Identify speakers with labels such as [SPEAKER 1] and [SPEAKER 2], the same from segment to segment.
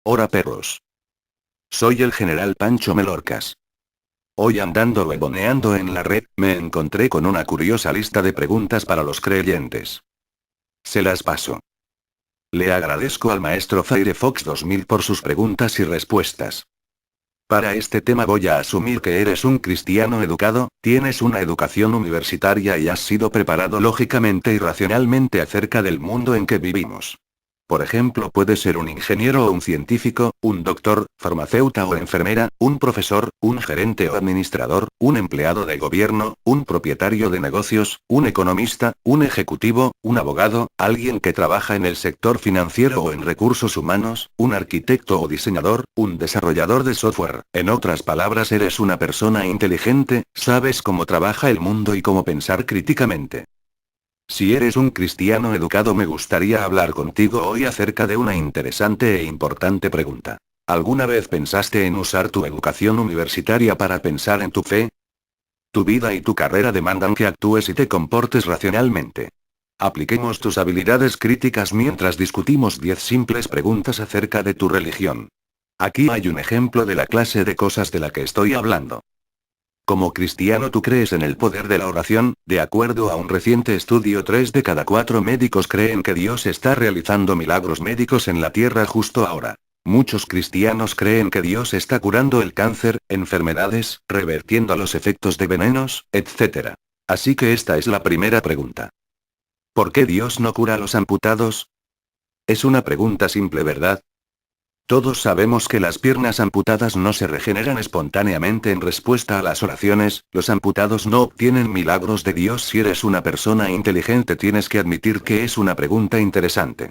[SPEAKER 1] Hola perros. Soy el general Pancho Melorcas. Hoy andando huevoneando en la red, me encontré con una curiosa lista de preguntas para los creyentes. Se las paso. Le agradezco al maestro Firefox 2000 por sus preguntas y respuestas. Para este tema voy a asumir que eres un cristiano educado, tienes una educación universitaria y has sido preparado lógicamente y racionalmente acerca del mundo en que vivimos. Por ejemplo, puede ser un ingeniero o un científico, un doctor, farmacéuta o enfermera, un profesor, un gerente o administrador, un empleado de gobierno, un propietario de negocios, un economista, un ejecutivo, un abogado, alguien que trabaja en el sector financiero o en recursos humanos, un arquitecto o diseñador, un desarrollador de software. En otras palabras, eres una persona inteligente, sabes cómo trabaja el mundo y cómo pensar críticamente. Si eres un cristiano educado, me gustaría hablar contigo hoy acerca de una interesante e importante pregunta. ¿Alguna vez pensaste en usar tu educación universitaria para pensar en tu fe? Tu vida y tu carrera demandan que actúes y te comportes racionalmente. Apliquemos tus habilidades críticas mientras discutimos 10 simples preguntas acerca de tu religión. Aquí hay un ejemplo de la clase de cosas de la que estoy hablando. Como cristiano, ¿tú crees en el poder de la oración? De acuerdo a un reciente estudio, 3 de cada 4 médicos creen que Dios está realizando milagros médicos en la tierra justo ahora. Muchos cristianos creen que Dios está curando el cáncer, enfermedades, revertiendo los efectos de venenos, etc. Así que esta es la primera pregunta. ¿Por qué Dios no cura a los amputados? Es una pregunta simple, ¿verdad? Todos sabemos que las piernas amputadas no se regeneran espontáneamente en respuesta a las oraciones, los amputados no obtienen milagros de Dios. Si eres una persona inteligente, tienes que admitir que es una pregunta interesante.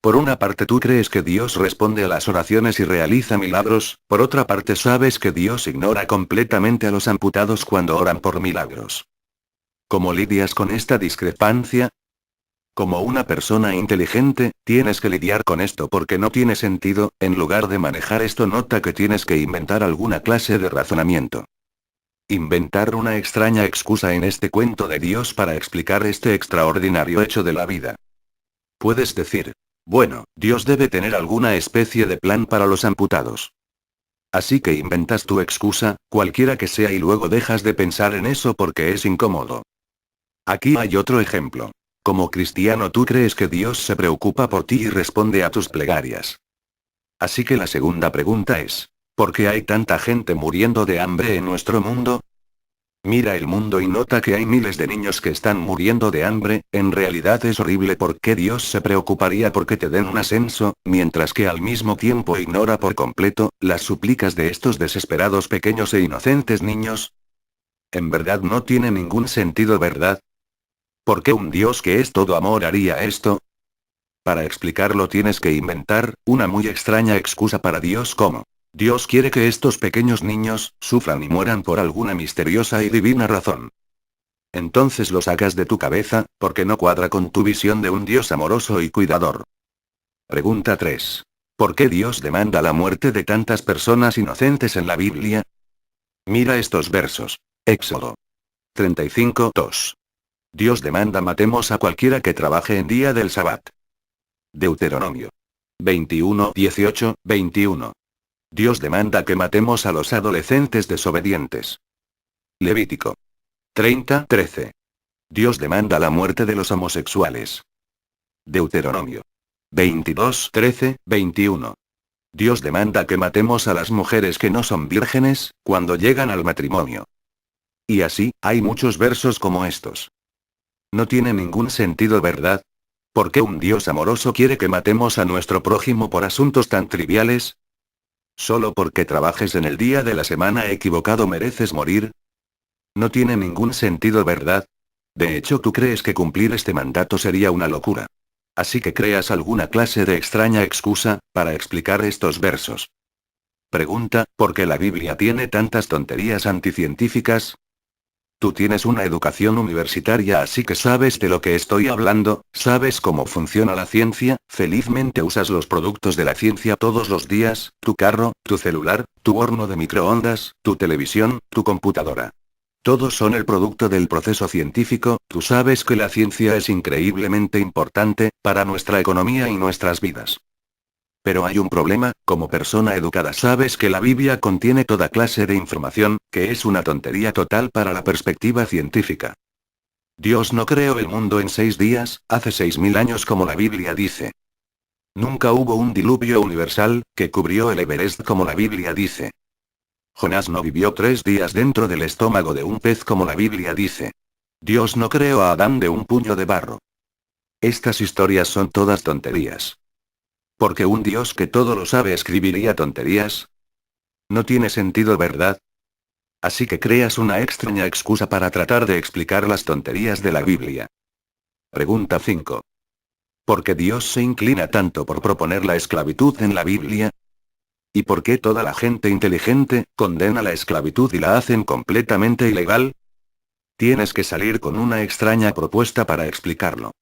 [SPEAKER 1] Por una parte, tú crees que Dios responde a las oraciones y realiza milagros, por otra parte sabes que Dios ignora completamente a los amputados cuando oran por milagros. ¿Cómo lidias con esta discrepancia? Como una persona inteligente, tienes que lidiar con esto porque no tiene sentido. En lugar de manejar esto, nota que tienes que inventar alguna clase de razonamiento. Inventar una extraña excusa en este cuento de Dios para explicar este extraordinario hecho de la vida. Puedes decir, bueno, Dios debe tener alguna especie de plan para los amputados. Así que inventas tu excusa, cualquiera que sea, y luego dejas de pensar en eso porque es incómodo. Aquí hay otro ejemplo. Como cristiano, tú crees que Dios se preocupa por ti y responde a tus plegarias. Así que la segunda pregunta es, ¿por qué hay tanta gente muriendo de hambre en nuestro mundo? Mira el mundo y nota que hay miles de niños que están muriendo de hambre. En realidad es horrible. ¿Por qué Dios se preocuparía por que te den un ascenso, mientras que al mismo tiempo ignora por completo las súplicas de estos desesperados pequeños e inocentes niños? En verdad no tiene ningún sentido, ¿verdad? ¿Por qué un Dios que es todo amor haría esto? Para explicarlo tienes que inventar una muy extraña excusa para Dios, como: Dios quiere que estos pequeños niños sufran y mueran por alguna misteriosa y divina razón. Entonces lo sacas de tu cabeza, porque no cuadra con tu visión de un Dios amoroso y cuidador. Pregunta 3. ¿Por qué Dios demanda la muerte de tantas personas inocentes en la Biblia? Mira estos versos. Éxodo 35:2. Dios demanda matemos a cualquiera que trabaje en día del Sabbat. Deuteronomio 21:18-21. Dios demanda que matemos a los adolescentes desobedientes. Levítico 30:13. Dios demanda la muerte de los homosexuales. Deuteronomio 22:13-21. Dios demanda que matemos a las mujeres que no son vírgenes, cuando llegan al matrimonio. Y así, hay muchos versos como estos. No tiene ningún sentido, ¿verdad? ¿Por qué un Dios amoroso quiere que matemos a nuestro prójimo por asuntos tan triviales? ¿Solo porque trabajes en el día de la semana equivocado mereces morir? No tiene ningún sentido, ¿verdad? De hecho, tú crees que cumplir este mandato sería una locura. Así que creas alguna clase de extraña excusa para explicar estos versos. Pregunta, ¿por qué la Biblia tiene tantas tonterías anticientíficas? Tú tienes una educación universitaria, así que sabes de lo que estoy hablando, sabes cómo funciona la ciencia. Felizmente usas los productos de la ciencia todos los días: tu carro, tu celular, tu horno de microondas, tu televisión, tu computadora. Todos son el producto del proceso científico. Tú sabes que la ciencia es increíblemente importante para nuestra economía y nuestras vidas. Pero hay un problema, como persona educada sabes que la Biblia contiene toda clase de información, que es una tontería total para la perspectiva científica. Dios no creó el mundo en 6 días, hace 6000 años como la Biblia dice. Nunca hubo un diluvio universal, que cubrió el Everest como la Biblia dice. Jonás no vivió 3 días dentro del estómago de un pez como la Biblia dice. Dios no creó a Adán de un puño de barro. Estas historias son todas tonterías. ¿Porque un Dios que todo lo sabe escribiría tonterías? No tiene sentido, ¿verdad? Así que creas una extraña excusa para tratar de explicar las tonterías de la Biblia. Pregunta 5. ¿Por qué Dios se inclina tanto por proponer la esclavitud en la Biblia? ¿Y por qué toda la gente inteligente condena la esclavitud y la hacen completamente ilegal? Tienes que salir con una extraña propuesta para explicarlo.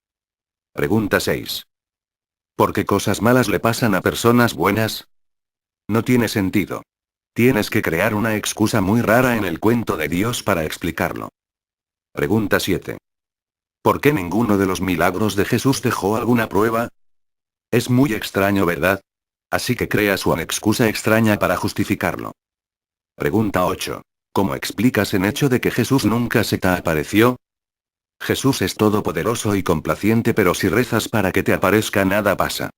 [SPEAKER 1] Pregunta 6. ¿Por qué cosas malas le pasan a personas buenas? No tiene sentido. Tienes que crear una excusa muy rara en el cuento de Dios para explicarlo. Pregunta 7. ¿Por qué ninguno de los milagros de Jesús dejó alguna prueba? Es muy extraño, ¿verdad? Así que creas una excusa extraña para justificarlo. Pregunta 8. ¿Cómo explicas el hecho de que Jesús nunca se te apareció? Jesús es todopoderoso y complaciente, pero si rezas para que te aparezca nada pasa.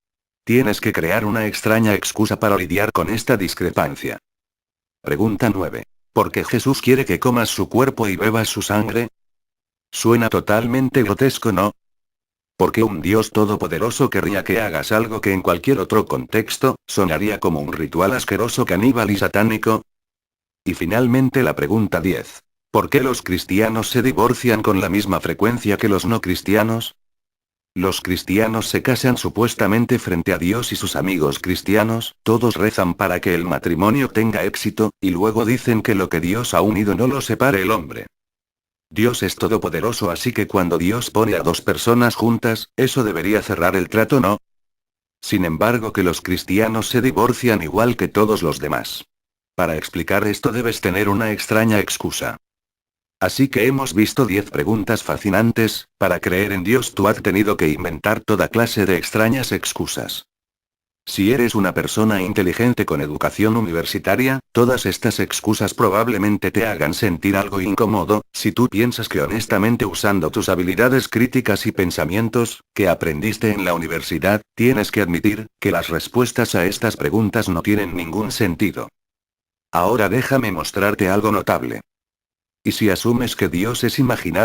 [SPEAKER 1] Tienes que crear una extraña excusa para lidiar con esta discrepancia. Pregunta 9. ¿Por qué Jesús quiere que comas su cuerpo y bebas su sangre? Suena totalmente grotesco, ¿no? ¿Por qué un Dios todopoderoso querría que hagas algo que en cualquier otro contexto, sonaría como un ritual asqueroso, caníbal y satánico? Y finalmente la pregunta 10. ¿Por qué los cristianos se divorcian con la misma frecuencia que los no cristianos? Los cristianos se casan supuestamente frente a Dios y sus amigos cristianos, todos rezan para que el matrimonio tenga éxito, y luego dicen que lo que Dios ha unido no lo separe el hombre. Dios es todopoderoso, así que cuando Dios pone a dos personas juntas, eso debería cerrar el trato, ¿no? Sin embargo, que los cristianos se divorcian igual que todos los demás. Para explicar esto debes tener una extraña excusa. Así que hemos visto 10 preguntas fascinantes. Para creer en Dios tú has tenido que inventar toda clase de extrañas excusas. Si eres una persona inteligente con educación universitaria, todas estas excusas probablemente te hagan sentir algo incómodo, si tú piensas que honestamente usando tus habilidades críticas y pensamientos, que aprendiste en la universidad, tienes que admitir, que las respuestas a estas preguntas no tienen ningún sentido. Ahora déjame mostrarte algo notable. ¿Y si asumes que Dios es imaginario?